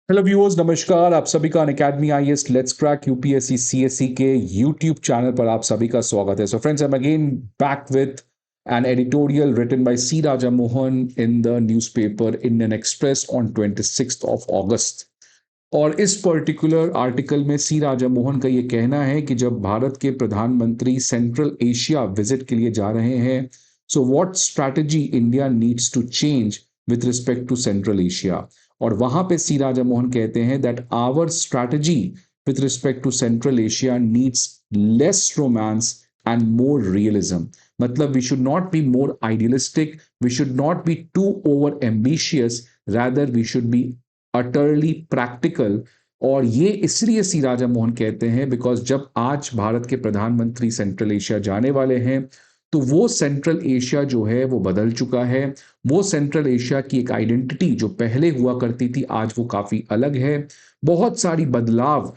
Hello viewers, नमस्कार। आप सभी का Unacademy IAS let's crack UPSC CSC के यूट्यूब चैनल पर आप सभी का स्वागत है। So friends, I am again back with an editorial written by C. Raja Mohan in the newspaper Indian Express on 26th of August। और इस particular article में सी राजा मोहन का ये कहना है कि जब भारत के प्रधानमंत्री सेंट्रल एशिया विजिट के लिए जा रहे हैं, so what strategy India needs to change with respect to central Asia. और वहां पे सी राजा मोहन कहते हैं that our strategy with respect to central Asia needs less romance and more realism. मतलब we should not be more idealistic, we should not be too over ambitious, rather we should be utterly practical. और ये इसलिए सी राजा मोहन कहते हैं because जब आज भारत के प्रधानमंत्री सेंट्रल एशिया जाने वाले हैं, तो वो सेंट्रल एशिया जो है वो बदल चुका है। वो सेंट्रल एशिया की एक आइडेंटिटी जो पहले हुआ करती थी, आज वो काफी अलग है। बहुत सारी बदलाव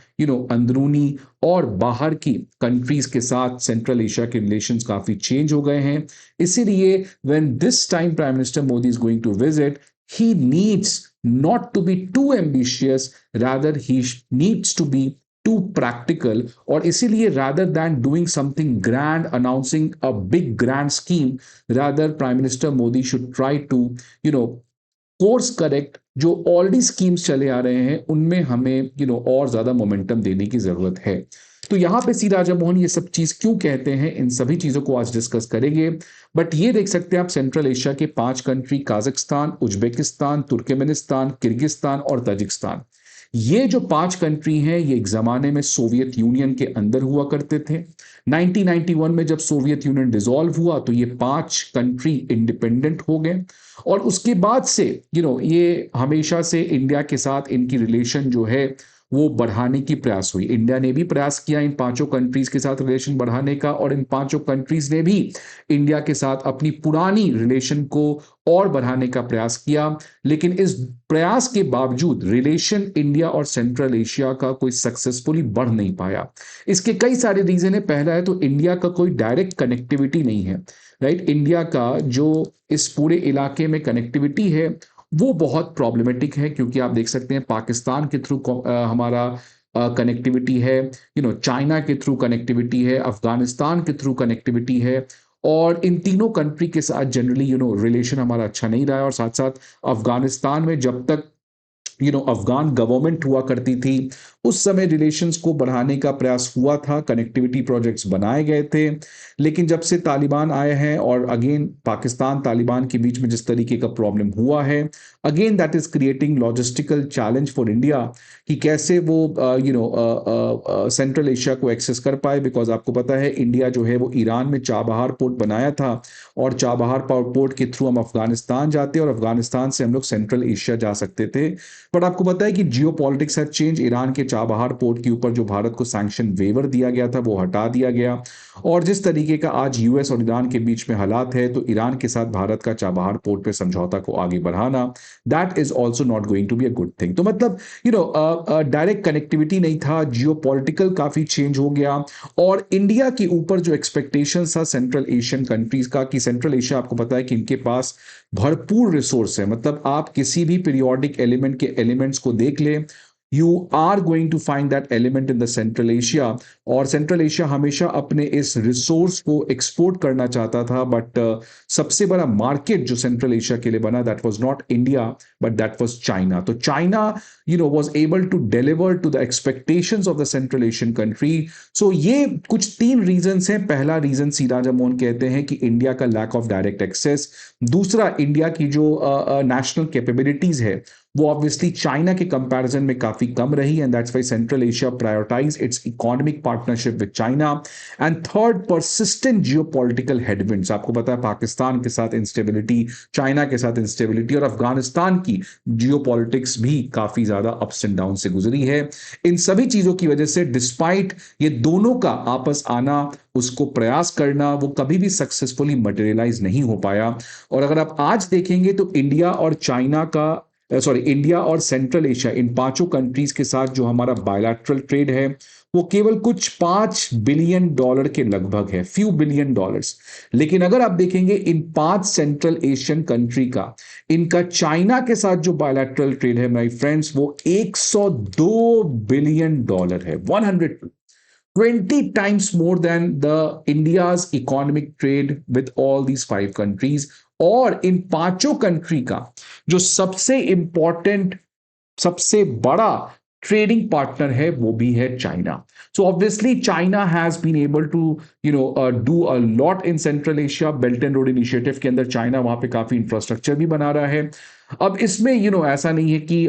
अंदरूनी और बाहर की कंट्रीज के साथ सेंट्रल एशिया के रिलेशंस काफी चेंज हो गए हैं। इसीलिए when this time prime minister Modi is going to visit, he needs not to be too ambitious, rather he needs to be too practical। और इसीलिए rather than doing something grand, announcing a big grand scheme, rather prime minister modi should try to you know course correct जो already schemes चले आ रहे हैं उनमें हमें और ज्यादा मोमेंटम देने की जरूरत है। तो यहां पे सी राजा मोहन ये सब चीज क्यों कहते हैं, इन सभी चीजों को आज डिस्कस करेंगे। बट ये देख सकते हैं आप, सेंट्रल एशिया के 5 country, Kazakhstan, Uzbekistan, Turkmenistan, Kyrgyzstan और ताजिकिस्तान, ये जो 5 कंट्री हैं ये एक जमाने में सोवियत यूनियन के अंदर हुआ करते थे। 1991 में जब सोवियत यूनियन डिसॉल्व हुआ तो ये 5 कंट्री इंडिपेंडेंट हो गए। और उसके बाद से ये हमेशा से इंडिया के साथ इनकी रिलेशन जो है वो बढ़ाने की प्रयास हुई। इंडिया ने भी प्रयास किया इन 5 कंट्रीज के साथ रिलेशन बढ़ाने का, और इन 5 कंट्रीज ने भी इंडिया के साथ अपनी पुरानी रिलेशन को और बढ़ाने का प्रयास किया। लेकिन इस प्रयास के बावजूद रिलेशन इंडिया और सेंट्रल एशिया का कोई सक्सेसफुली बढ़ नहीं पाया। इसके कई सारे रीजन है। पहला है तो इंडिया का कोई डायरेक्ट कनेक्टिविटी नहीं है, राइट। इंडिया का जो इस पूरे इलाके में कनेक्टिविटी है वो बहुत प्रॉब्लमेटिक है, क्योंकि आप देख सकते हैं पाकिस्तान के थ्रू हमारा कनेक्टिविटी है, चाइना के थ्रू कनेक्टिविटी है, अफगानिस्तान के थ्रू कनेक्टिविटी है। और इन तीनों कंट्री के साथ जनरली रिलेशन हमारा अच्छा नहीं रहा है। और साथ साथ अफगानिस्तान में जब तक अफगान गवर्नमेंट हुआ करती थी, उस समय रिलेशंस को बढ़ाने का प्रयास हुआ था, कनेक्टिविटी प्रोजेक्ट्स बनाए गए थे। लेकिन जब से तालिबान आए हैं और अगेन पाकिस्तान तालिबान के बीच में जिस तरीके का प्रॉब्लम हुआ है, again that is creating logistical challenge for India कि कैसे वो सेंट्रल एशिया को एक्सेस कर पाए। बिकॉज आपको पता है इंडिया जो है वो ईरान में चाबहार पोर्ट बनाया था, और चाबहार पोर्ट के थ्रू हम अफगानिस्तान जाते और अफगानिस्तान से हम लोग सेंट्रल एशिया जा सकते थे। बट आपको पता है कि जियो पॉलिटिक्स हैज चेंज। ईरान के चाबहार पोर्ट के ऊपर जो भारत को सैंक्शन वेवर दिया गया था वो हटा दिया गया। और जिस तरीके का आज यूएस और ईरान के बीच में हालात है, तो ईरान के साथ भारत का चाबहार पोर्ट पे समझौता को आगे बढ़ाना, that is also not going to be a good thing. तो मतलब डायरेक्ट कनेक्टिविटी नहीं था, जियो पॉलिटिकल काफी चेंज हो गया। और इंडिया के ऊपर जो एक्सपेक्टेशन था सेंट्रल एशियन कंट्रीज का, कि सेंट्रल एशिया आपको पता है कि इनके पास भरपूर रिसोर्स है। मतलब आप किसी भी पीरियोडिक एलिमेंट के एलिमेंट्स को देख ले, you are going to find that element in the central Asia. और सेंट्रल एशिया हमेशा अपने इस रिसोर्स को एक्सपोर्ट करना चाहता था, बट सबसे बड़ा मार्केट जो सेंट्रल एशिया के लिए बना, that was not India but that was China. तो China was able to deliver to the expectations of the central asian country। so ये कुछ 3 रीजंस हैं। पहला रीजन सी राजा मोहन कहते हैं कि इंडिया का लैक ऑफ डायरेक्ट एक्सेस। दूसरा, इंडिया की जो नेशनल कैपेबिलिटीज है वो ऑब्वियसली चाइना के कंपैरिजन में काफी कम रही, and that's why central Asia prioritize its economic partnership with China. And third, persistent geopolitical headwinds. आपको पता है पाकिस्तान के साथ इंस्टेबिलिटी, चाइना के साथ इंस्टेबिलिटी, और अफगानिस्तान की जियोपॉलिटिक्स भी काफी ज्यादा अप्स एंड डाउन से गुजरी है। इन सभी चीजों की वजह से डिस्पाइट ये दोनों का आपस आना, उसको प्रयास करना, वो कभी भी सक्सेसफुली मटेरियलाइज नहीं हो पाया। और अगर आप आज देखेंगे तो इंडिया और चाइना का इंडिया और सेंट्रल एशिया, इन 5 कंट्रीज के साथ जो हमारा बायलैटरल ट्रेड है वो केवल कुछ $5 बिलियन के लगभग है, फ्यू बिलियन डॉलर्स। लेकिन अगर आप देखेंगे इन 5 सेंट्रल एशियन कंट्री का, इनका चाइना के साथ जो बायलैटरल ट्रेड है माय फ्रेंड्स, वो $102 बिलियन है, 120 times more than the India's economic trade with all these 5 countries। और इन पांचों कंट्री का जो सबसे इंपॉर्टेंट, सबसे बड़ा ट्रेडिंग पार्टनर है वो भी है China. So obviously China has been able to do a lot in central Asia. Belt and road initiative के अंदर चाइना वहां पे काफी इंफ्रास्ट्रक्चर भी बना रहा है। अब इसमें ऐसा नहीं है कि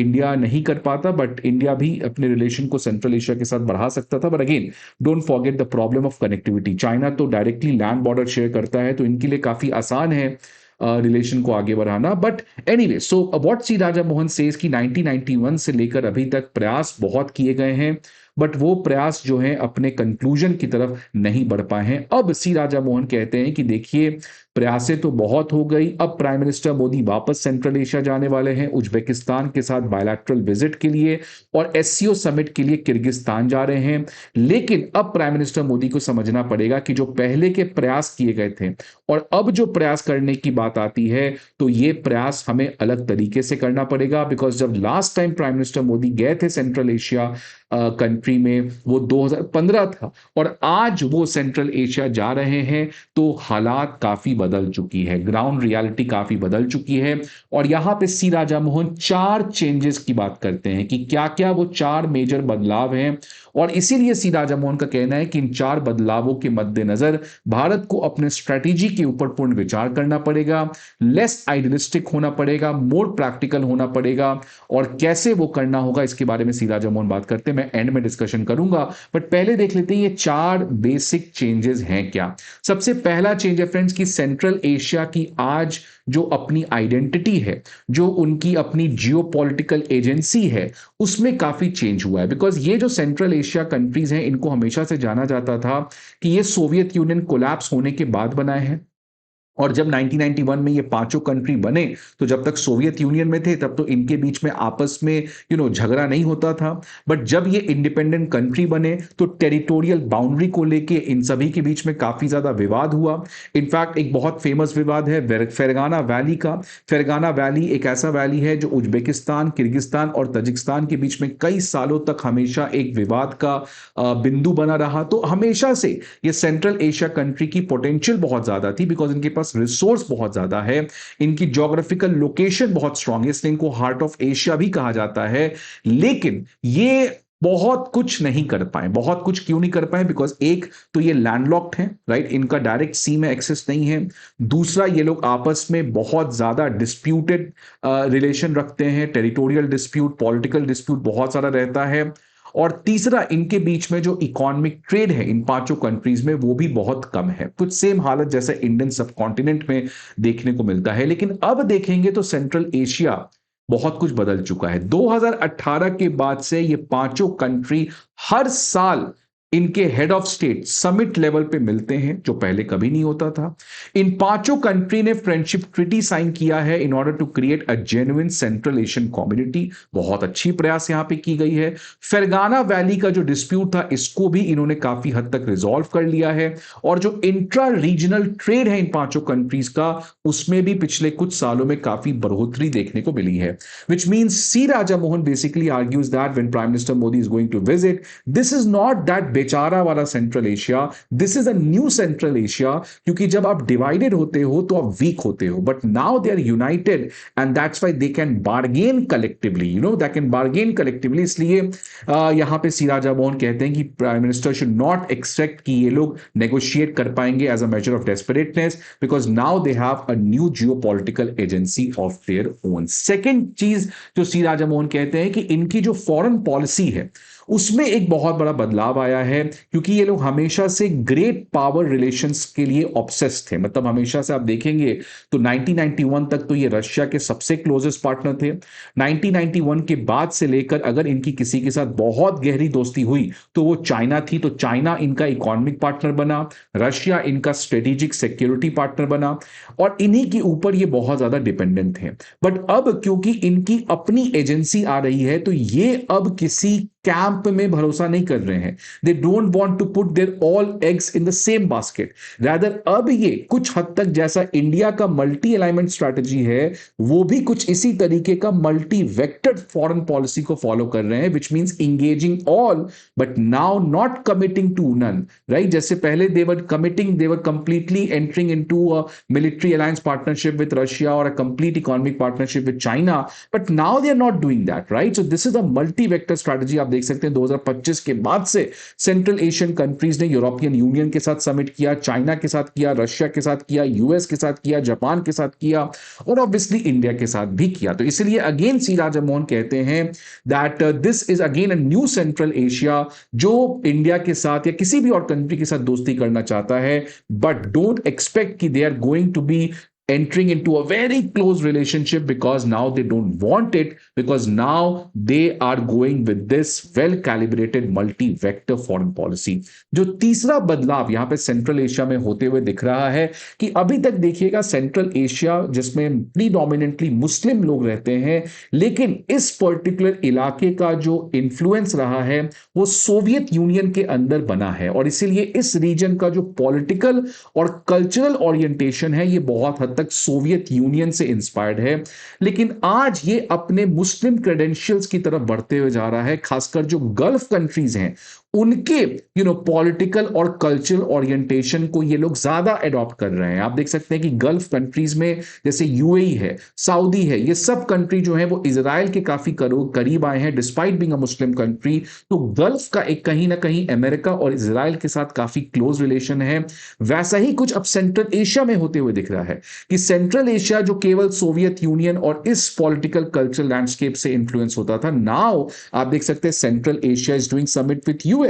इंडिया नहीं कर पाता, बट इंडिया भी अपने रिलेशन को सेंट्रल एशिया के साथ बढ़ा सकता था। But again, don't forget the problem of connectivity. China तो डायरेक्टली लैंड बॉर्डर शेयर करता है, तो इनके लिए काफी आसान है रिलेशन को आगे बढ़ाना। But anyway, so what C Raja Mohan says कि 1991 से लेकर अभी तक प्रयास बहुत किए गए हैं, बट वो प्रयास जो है अपने कंक्लूजन की तरफ नहीं बढ़ पाए हैं। अब सी राजा मोहन कहते हैं कि देखिए, प्रयासें तो बहुत हो गई, अब प्राइम मिनिस्टर मोदी वापस सेंट्रल एशिया जाने वाले हैं उज्बेकिस्तान के साथ बायलैटरल विजिट के लिए, और एससीओ समिट के लिए किर्गिस्तान जा रहे हैं। लेकिन अब प्राइम मिनिस्टर मोदी को समझना पड़ेगा कि जो पहले के प्रयास किए गए थे और अब जो प्रयास करने की बात आती है, तो ये प्रयास हमें अलग तरीके से करना पड़ेगा। बिकॉज जब last time prime minister Modi गए थे सेंट्रल एशिया कंट्री में, वो 2015 था, और आज वो सेंट्रल एशिया जा रहे हैं, तो हालात काफी बदल चुकी है, ग्राउंड रियलिटी काफी बदल चुकी है। और यहां पे सी राजा मोहन 4 चेंजेस की बात करते हैं कि क्या क्या वो 4 मेजर बदलाव हैं। और इसीलिए सी राजा मोहन का कहना है कि इन 4 बदलावों के मद्देनजर भारत को अपने स्ट्रेटेजी के ऊपर पूर्ण विचार करना पड़ेगा, लेस आइडियलिस्टिक होना पड़ेगा, मोर प्रैक्टिकल होना पड़ेगा। और कैसे वो करना होगा, इसके बारे में सी राजा मोहन बात करते हैं, मैं एंड में डिस्कशन करूंगा। बट पहले देख लेते हैं ये 4 बेसिक चेंजेस हैं क्या। सबसे पहला चेंज है फ्रेंड्स कि सेंट्रल एशिया की आज जो अपनी आइडेंटिटी है, जो उनकी अपनी जियोपॉलिटिकल एजेंसी है, उसमें काफी चेंज हुआ है। बिकॉज ये जो सेंट्रल एशिया कंट्रीज हैं, इनको हमेशा से जाना जाता था कि ये सोवियत यूनियन कोलैप्स होने के बाद बनाए हैं। और जब 1991 में ये पांचों कंट्री बने, तो जब तक सोवियत यूनियन में थे तब तो इनके बीच में आपस में झगड़ा नहीं होता था। बट जब ये इंडिपेंडेंट कंट्री बने, तो टेरिटोरियल बाउंड्री को लेके इन सभी के बीच में काफी ज्यादा विवाद हुआ। इनफैक्ट एक बहुत फेमस विवाद है फेरगाना वैली का। फेरगाना वैली एक ऐसा वैली है जो उज्बेकिस्तान, किर्गिस्तान और तजिकिस्तान के बीच में कई सालों तक हमेशा एक विवाद का बिंदु बना रहा। तो हमेशा से ये सेंट्रल एशिया कंट्री की पोटेंशियल बहुत ज्यादा थी, बिकॉज इनके पास रिसोर्स बहुत ज्यादा है, इनकी ज्योग्राफिकल लोकेशन बहुत स्ट्रांग है, इसलिए इनको हार्ट ऑफ एशिया भी कहा जाता है। लेकिन ये बहुत कुछ नहीं कर पाए। बहुत कुछ क्यों नहीं कर पाए? बिकॉज एक तो ये लैंडलॉक्ड है, राइट, इनका डायरेक्ट सी में एक्सेस नहीं है। दूसरा, ये लोग आपस में बहुत ज्यादा डिस्प्यूटेड रिलेशन रखते हैं, टेरिटोरियल डिस्प्यूट, पॉलिटिकल डिस्प्यूट बहुत सारा रहता है। और तीसरा, इनके बीच में जो इकोनॉमिक ट्रेड है इन पांचों कंट्रीज में, वो भी बहुत कम है। कुछ सेम हालत जैसे इंडियन सब कॉन्टिनेंट में देखने को मिलता है। लेकिन अब देखेंगे तो सेंट्रल एशिया बहुत कुछ बदल चुका है। 2018 के बाद से ये पांचों कंट्री हर साल इनके head of state summit level पे मिलते हैं, जो पहले कभी नहीं होता था। इन पांचों कंट्री ने फ्रेंडशिप ट्रीटी साइन किया है in order to create a genuine central Asian community. बहुत अच्छी प्रयास यहां पे की गई है। फेरगाना वैली का जो डिस्प्यूट था, इसको भी इन्होंने काफी हद तक रिजॉल्व कर लिया है। और जो इंट्रा रीजनल ट्रेड है इन पांचों कंट्रीज का, उसमें भी पिछले कुछ सालों में काफी बढ़ोतरी देखने को मिली है। Which means C Raja Mohan basically argues that when prime minister Modi is going to visit, this is not that बेचारा वाला Central Asia, this is a new Central Asia. क्योंकि जब आप डिवाइडेड होते हो तो आप वीक होते हो, but now they are united and that's why they can bargain collectively, they can bargain collectively. इसलिए यहां पे सी राजा मोहन कहते हैं कि prime minister should not expect कि ये लोग नेगोशिएट कर पाएंगे as a major of desperateness, because now they have a new geopolitical agency of their own. Second चीज जो सी राजा मोहन कहते हैं कि इनकी जो फॉरेन पॉलिसी है, उसमें एक बहुत बड़ा बदलाव आया है। क्योंकि ये लोग हमेशा से ग्रेट पावर रिलेशंस के लिए ऑब्सेस्ड थे। मतलब हमेशा से आप देखेंगे तो 1991 तक तो ये रशिया के सबसे क्लोजेस्ट पार्टनर थे। 1991 के बाद से लेकर अगर इनकी किसी के साथ बहुत गहरी दोस्ती हुई तो वो चाइना थी। तो चाइना इनका इकोनॉमिक पार्टनर बना, रशिया इनका स्ट्रेटेजिक सिक्योरिटी पार्टनर बना, और इन्हीं के ऊपर ये बहुत ज्यादा डिपेंडेंट थे। बट अब क्योंकि इनकी अपनी एजेंसी आ रही है, तो ये अब किसी कैंप में भरोसा नहीं कर रहे हैं। They don't want to put their all eggs in the same basket. Rather अब ये कुछ हद तक जैसा इंडिया का मल्टी अलाइनमेंट स्ट्रैटेजी है, वो भी कुछ इसी तरीके का मल्टी वेक्टर्ड फॉरेन पॉलिसी को फॉलो कर रहे हैं, which means engaging all but now not committing to none, right? जैसे पहले they were completely entering into a military alliance partnership with Russia or a complete economic partnership with China, but now they are not doing that, right? So this is a multi-vector strategy। आप देख सकते हैं 2025 के बाद से central Asian countries ने European union के साथ समिट किया, चाइना के साथ किया, रशिया के साथ किया, यूएस के साथ किया, जापान के साथ किया और ऑब्वियसली इंडिया के साथ भी किया। तो इसलिए अगेन सी राजा मोहन कहते हैं that this is again a new Central Asia जो इंडिया के साथ या किसी भी और कंट्री के साथ दोस्ती करना चाहता है, बट डोंट एक्सपेक्ट कि they are going to be entering into a very close relationship, because now they don't want it, because now they are going with this well calibrated multi vector foreign policy। जो तीसरा बदलाव यहां पे central Asia में होते हुए दिख रहा है कि अभी तक देखिएगा सेंट्रल एशिया जिसमें प्रीडोमिनेंटली मुस्लिम लोग रहते हैं, लेकिन इस पर्टिकुलर इलाके का जो इन्फ्लुएंस रहा है वो सोवियत यूनियन के अंदर बना है, और इसीलिए इस रीजन का जो पॉलिटिकल और कल्चरल ओरिएंटेशन है ये बहुत हद तक सोवियत यूनियन से इंस्पायर्ड है। लेकिन आज ये अपने मुस्लिम क्रेडेंशियल्स की तरफ बढ़ते हुए जा रहा है, खासकर जो गल्फ कंट्रीज हैं उनके पॉलिटिकल और कल्चरल ओरिएंटेशन को ये लोग ज्यादा अडॉप्ट कर रहे हैं। आप देख सकते हैं कि गल्फ कंट्रीज में जैसे यूएई है, सऊदी है, ये सब कंट्री जो है वो इजराइल के काफी करीब आए हैं despite being a Muslim country. तो गल्फ का एक कहीं ना कहीं अमेरिका और इजराइल के साथ काफी क्लोज रिलेशन है। वैसा ही कुछ अब सेंट्रल एशिया में होते हुए दिख रहा है कि सेंट्रल एशिया जो केवल सोवियत यूनियन और इस पॉलिटिकल कल्चरल लैंडस्केप से इंफ्लुएंस होता था, नाउ आप देख सकते हैं Central Asia is doing summit with US.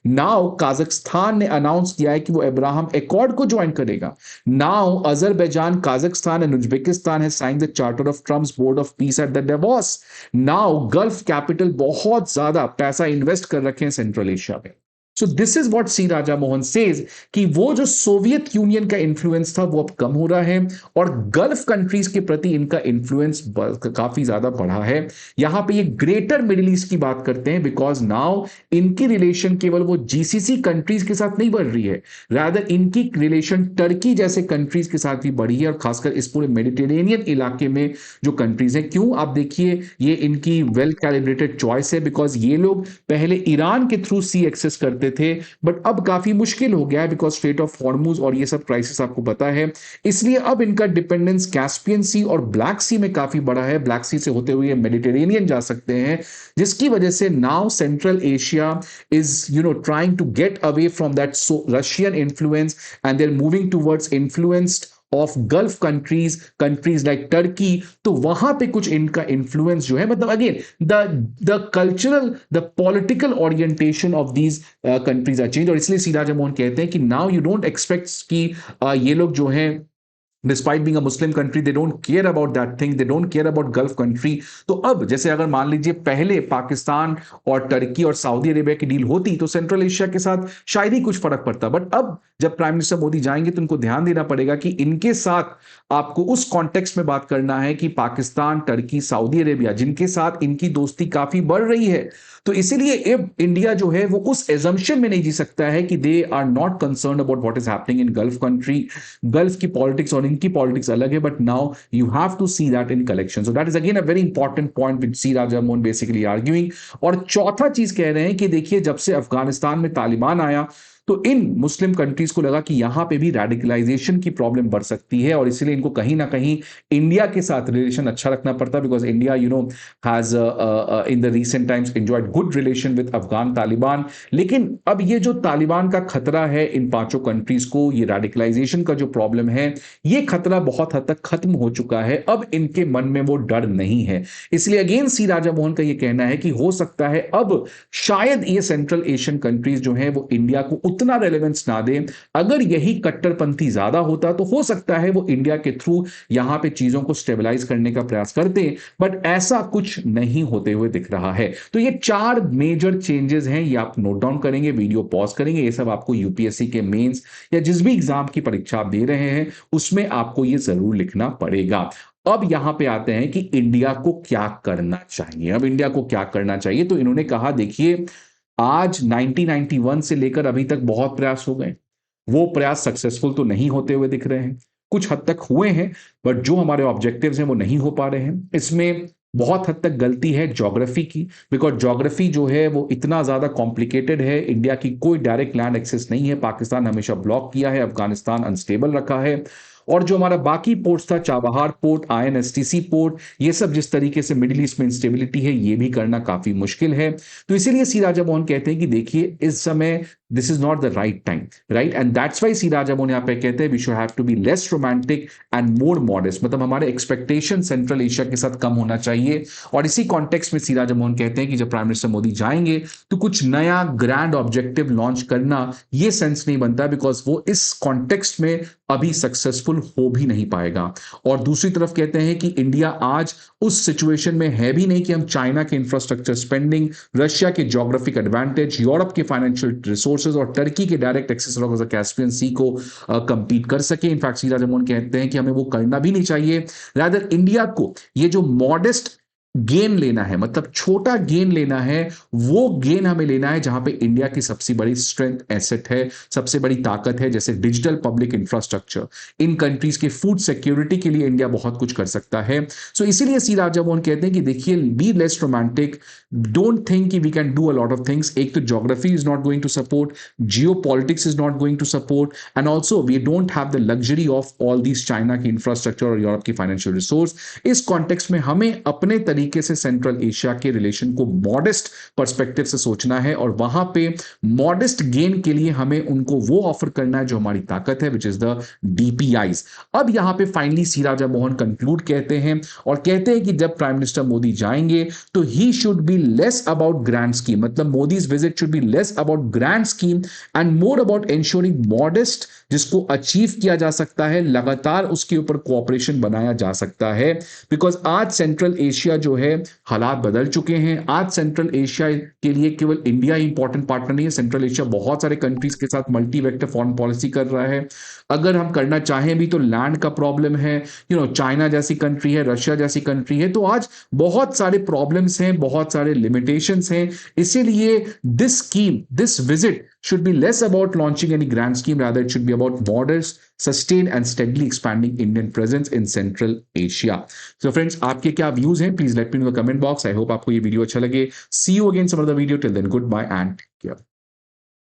Now Kazakhstan ने अनाउंस किया है कि वो अब्राहम एकॉर्ड को ज्वाइन करेगा। Now Azerbaijan, Kazakhstan and Uzbekistan has signed the charter of Trump's board of peace at the Davos. Now Gulf capital बहुत ज्यादा पैसा इन्वेस्ट कर रखे हैं सेंट्रल एशिया में। So this is what C Raja Mohan says कि वो जो सोवियत यूनियन का इंफ्लुएंस था वो अब कम हो रहा है और गल्फ कंट्रीज के प्रति इनका इंफ्लुएंस काफी ज्यादा बढ़ा है। यहां पे ये ग्रेटर मिडिल ईस्ट की बात करते हैं, बिकॉज नाउ इनकी रिलेशन केवल वो जीसीसी कंट्रीज के साथ नहीं बढ़ रही है, रादर इनकी रिलेशन टर्की जैसे कंट्रीज के साथ भी बढ़ी है, और खासकर इस पूरे मेडिटेरेनियन इलाके में जो कंट्रीज हैं। क्यों? आप देखिए ये इनकी वेल कैलिब्रेटेड चॉइस है, बिकॉज ये लोग पहले ईरान के थ्रू सी एक्सेस करते थे, बट अब काफी मुश्किल हो गया है बिकॉज स्ट्रेट ऑफ हॉर्मुज और ये सब क्राइसिस आपको पता है। इसलिए अब इनका डिपेंडेंस कैस्पियन सी और ब्लैक सी में काफी बड़ा है। ब्लैक सी से होते हुए मेडिटेरेनियन जा सकते हैं, जिसकी वजह से now Central Asia is trying to get away from that Russian influence and they are moving towards influenced of Gulf countries like Turkey. तो वहां पे कुछ इनका इन्फ्लुएंस जो है, मतलब again the cultural the political orientation of these countries are change. और इसलिए सी राजा मोहन कहते हैं कि नाउ यू डोंट एक्सपेक्ट कि ये लोग जो है despite being a Muslim country they don't care about that thing, they don't care about gulf country. तो अब जैसे अगर मान लीजिए पहले पाकिस्तान और टर्की और सऊदी अरेबिया की डील होती तो सेंट्रल एशिया के साथ शायद ही कुछ फर्क पड़ता, बट अब जब प्राइम मिनिस्टर मोदी जाएंगे तो उनको ध्यान देना पड़ेगा कि इनके साथ आपको उस कॉन्टेक्स्ट में बात करना है कि पाकिस्तान, टर्की, सऊदी अरेबिया जिनके साथ इनकी दोस्ती काफी बढ़ रही है। तो इसीलिए अब इंडिया जो है वो उस एजम्पशन में नहीं जी सकता है कि they are not concern about what is happening in Gulf country. Gulf की पॉलिटिक्स और इनकी पॉलिटिक्स अलग है, but now you have to see that in collection. So that is again a very important point which C Raja Mohan basically arguing. और चौथा चीज कह रहे हैं कि देखिए जब से अफगानिस्तान में तालिबान आया तो इन मुस्लिम कंट्रीज को लगा कि यहां पे भी रेडिकलाइजेशन की प्रॉब्लम बढ़ सकती है, और इसलिए इनको कहीं ना कहीं इंडिया के साथ रिलेशन अच्छा रखना पड़ता, because India has in the recent times enjoyed good relation with Afghan Taliban. लेकिन अब ये जो तालिबान का खतरा है इन पांचों कंट्रीज को, ये रेडिकलाइजेशन का जो प्रॉब्लम है, ये खतरा बहुत हद तक खत्म हो चुका है। अब इनके मन में वो डर नहीं है। इसलिए अगेन सी राजा मोहन का ये कहना है कि हो सकता है अब शायद ये सेंट्रल एशियन कंट्रीज जो है वो इंडिया को उतना रेलेवेंस ना दे। अगर यही कट्टरपंथी ज्यादा होता तो हो सकता है वो इंडिया के थ्रू यहां पे चीजों को स्टेबलाइज करने का प्रयास करते, बट ऐसा कुछ नहीं होते हुए दिख रहा है। तो ये 4 मेजर चेंजेस हैं, ये आप नोट डाउन करेंगे, वीडियो पॉज करेंगे। ये सब आपको यूपीएससी के मेंस या जिस भी एग्जाम की परीक्षा आप दे रहे हैं उसमें आपको ये जरूर लिखना पड़ेगा। अब यहां पे आते हैं कि इंडिया को क्या करना चाहिए। अब इंडिया को क्या करना चाहिए, तो इन्होंने कहा देखिए, आज 1991 से लेकर अभी तक बहुत प्रयास हो गए, वो प्रयास सक्सेसफुल तो नहीं होते हुए दिख रहे हैं। कुछ हद तक हुए हैं, बट जो हमारे ऑब्जेक्टिव्स हैं वो नहीं हो पा रहे हैं। इसमें बहुत हद तक गलती है ज्योग्राफी की, बिकॉज ज्योग्राफी जो है वो इतना ज्यादा कॉम्प्लिकेटेड है। इंडिया की कोई डायरेक्ट लैंड एक्सेस नहीं है, पाकिस्तान हमेशा ब्लॉक किया है, अफगानिस्तान अनस्टेबल रखा है। और जो हमारा बाकी पोर्ट्स था, चाबहार पोर्ट, आईएनएसटीसी पोर्ट, ये सब जिस तरीके से मिडिल ईस्ट में इंस्टेबिलिटी है, ये भी करना काफी मुश्किल है। तो इसीलिए सी राजा मोहन कहते हैं कि देखिए, इस समय this is not the right time, right? And that's why C Raja Mohan यहाँ पे कहते हैं we should have to be less romantic and more modest, मतलब हमारे एक्सपेक्टेशन सेंट्रल एशिया के साथ कम होना चाहिए। और इसी कॉन्टेक्स्ट में सी राजा मोहन कहते हैं कि जब प्राइम मिनिस्टर मोदी जाएंगे तो कुछ नया ग्रैंड ऑब्जेक्टिव लॉन्च करना ये सेंस नहीं बनता, बिकॉज वो इस कॉन्टेक्स्ट में अभी सक्सेसफुल हो भी नहीं पाएगा। और दूसरी तरफ कहते हैं कि इंडिया आज उस सिचुएशन में है भी नहीं कि हम चाइना के इंफ्रास्ट्रक्चर स्पेंडिंग, रशिया के ज्योग्राफिक एडवांटेज, यूरोप के फाइनेंशियल रिसोर्सेज और टर्की के direct access of the Caspian sea को कंपीट कर सके। इनफैक्ट सी राजा मोहन कहते हैं कि हमें वो करना भी नहीं चाहिए। रादर इंडिया को ये जो मॉडेस्ट गेन लेना है, मतलब छोटा गेन लेना है, वो गेन हमें लेना है जहां पे इंडिया की सबसे बड़ी स्ट्रेंथ एसेट है, सबसे बड़ी ताकत है, जैसे डिजिटल पब्लिक इंफ्रास्ट्रक्चर। इन कंट्रीज के फूड सिक्योरिटी के लिए इंडिया बहुत कुछ कर सकता है। सो इसीलिए सी राजा मोहन कहते हैं कि देखिए, be less romantic, don't think कि we can do a lot of things. एक तो geography is not going to support, geo politics is not going to support, and also we don't have the luxury of all these China की infrastructure और Europe की financial resource. इस context में हमें अपने तरीके से सेंट्रल एशिया के रिलेशन को मॉडेस्ट पर्सपेक्टिव से सोचना है, और वहां पे मॉडेस्ट गेन के लिए हमें उनको वो ऑफर करना है जो हमारी ताकत है, विच इज द डीपीआईज। अब यहां पे फाइनली सी राजा मोहन कंक्लूड कहते हैं और कहते हैं कि जब प्राइम मिनिस्टर मोदी जाएंगे तो ही should be less about grand scheme, मतलब Modi's visit should be less about grand scheme and more about ensuring modest, जिसको अचीव किया जा सकता है, लगातार उसके ऊपर कोऑपरेशन बनाया जा सकता है। बिकॉज आज सेंट्रल एशिया जो है, हालात बदल चुके हैं। आज सेंट्रल एशिया के लिए केवल इंडिया इंपॉर्टेंट पार्टनर नहीं है, सेंट्रल एशिया बहुत सारे कंट्रीज के साथ मल्टी वेक्टर फॉरेन पॉलिसी कर रहा है। अगर हम करना चाहें भी तो लैंड का प्रॉब्लम है, चाइना जैसी कंट्री है, रशिया जैसी कंट्री है, तो आज बहुत सारे प्रॉब्लम्स हैं, बहुत सारे लिमिटेशंस हैं। इसीलिए this scheme, this visit should be less about launching any grand scheme, rather it should be about modest, sustained and steadily expanding Indian presence in Central Asia. So friends, आपके क्या views हैं, please let me know in the comment box. I hope आपको ये video अच्छा लगे। See you again some other video. Till then, goodbye and take care.